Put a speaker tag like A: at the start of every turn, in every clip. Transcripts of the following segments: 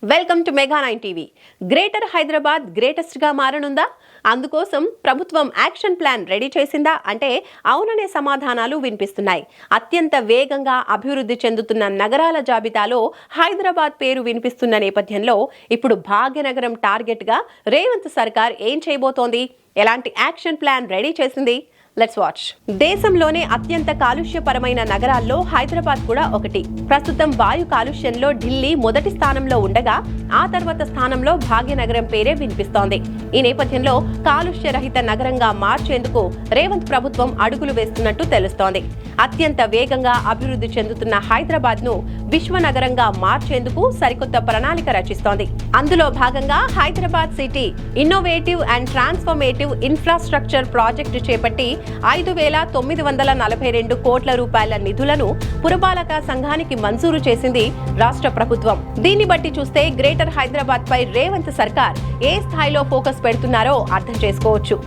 A: Welcome to mega 9 TV. Greater Hyderabad greatest గా మారనుందా? అందుకోసం ప్రభుత్వం యాక్షన్ ప్లాన్ రెడీ చేసిందా అంటే అవుననే సమాధానాలు వినిపిస్తున్నాయి. అత్యంత వేగంగా అభివృద్ధి చెందుతున్న నగరాల జాబితాలో హైదరాబాద్ పేరు వినిపిస్తున్న నేపథ్యంలో ఇప్పుడు భాగ్యనగరం టార్గెట్ గా రేవంత్ సర్కార్ ఏం చేయబోతోంది? ఎలాంటి యాక్షన్ ప్లాన్ రెడీ చేసింది? Let's watch. దేశంలోనే అత్యంత కాలుష్యపరమైన నగరాల్లో హైదరాబాద్ కూడా ఒకటి. ప్రస్తుతం వాయు కాలుష్యంలో ఢిల్లీ మొదటి స్థానంలో ఉండగా ఆ తర్వాత స్థానంలో భాగ్యనగరం పేరే వినిపిస్తోంది. ఈ నేపథ్యంలో కాలుష్య రహిత నగరంగా మార్చేందుకు రేవంత్ ప్రభుత్వం అడుగులు వేస్తున్నట్టు తెలుస్తోంది. అత్యంత వేగంగా అభివృద్ధి చెందుతున్న హైదరాబాద్ ను విశ్వనగరంగా మార్చేందుకు సరికొత్త ప్రణాళిక రచిస్తోంది. అందులో భాగంగా Hyderabad city innovative and transformative infrastructure project చేపట్టి 5,942 కోట్ల రూపాయల నిధులను పురపాలక సంఘానికి మంజూరు చేసింది రాష్ట్ర ప్రభుత్వం. దీన్ని బట్టి చూస్తే గ్రేటర్ హైదరాబాద్ పై రేవంత్ సర్కార్ ఏ స్థాయిలో ఫోకస్ పెడుతున్నారో అర్థం చేసుకోవచ్చు.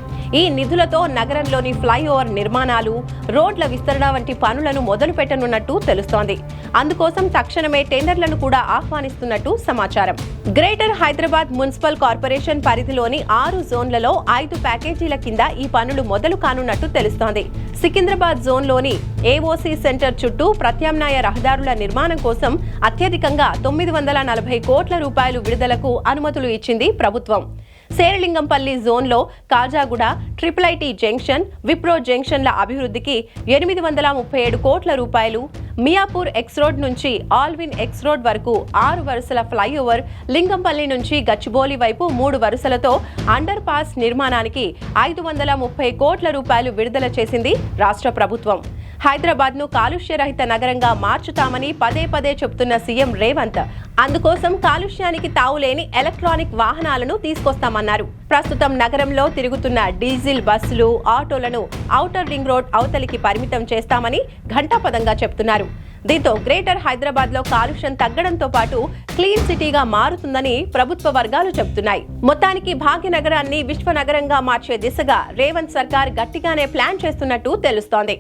A: ఈ నిధులతో నగరంలోని ఫ్లైఓవర్ నిర్మాణాలు, రోడ్ల విస్తరణ వంటి పనులను మొదలు పెట్టనున్నట్టు తెలుస్తోంది. అందుకోసం తక్షణమే టెండర్లను కూడా ఆహ్వానిస్తున్నట్టు సమాచారం. గ్రేటర్ హైదరాబాద్ మున్సిపల్ కార్పొరేషన్ పరిధిలోని 6 జోన్లలో 5 ప్యాకేజీల కింద ఈ పనులు మొదలు కానున్నట్టు తెలుస్తోంది. సికింద్రాబాద్ జోన్లోని ఏఓసీ సెంటర్ చుట్టూ ప్రత్యామ్నాయ రహదారుల నిర్మాణం కోసం అత్యధికంగా 940 కోట్ల రూపాయలు విడుదలకు అనుమతులు ఇచ్చింది ప్రభుత్వం. శేరిలింగంపల్లి జోన్లో Khajaguda, triple IT junction, Wipro జంక్షన్ల అభివృద్ధికి 837 కోట్ల రూపాయలు, మియాపూర్ ఎక్స్ రోడ్ నుంచి ఆల్విన్ ఎక్స్ రోడ్ వరకు 6 వరుసల ఫ్లైఓవర్, లింగంపల్లి నుంచి గచ్చిబౌలి వైపు 3 వరుసలతో అండర్ పాస్ నిర్మాణానికి 530 కోట్ల రూపాయలు విడుదల చేసింది రాష్ట్ర ప్రభుత్వం. హైదరాబాద్ ను కాలుష్య రహిత నగరంగా మార్చుతామని పదే పదే చెబుతున్న సీఎం రేవంత్ అందుకోసం కాలుష్యానికి తావులేని ఎలక్ట్రానిక్ వాహనాలను తీసుకొస్తామన్నారు. ప్రస్తుతం నగరంలో తిరుగుతున్న డీజిల్ బస్సులు, ఆటోలను ఔటర్ రింగ్ రోడ్ అవతలికి పరిమితం చేస్తామని ఘంటాపథంగా చెప్తున్నారు. దీంతో గ్రేటర్ హైదరాబాద్ లో కాలుష్యం తగ్గడంతో పాటు క్లీన్ సిటీగా మారుతుందని ప్రభుత్వ వర్గాలు చెబుతున్నాయి. మొత్తానికి భాగ్యనగరాన్ని విశ్వనగరంగా మార్చే దిశగా రేవంత్ సర్కార్ గట్టిగానే ప్లాన్ చేస్తున్నట్టు తెలుస్తోంది.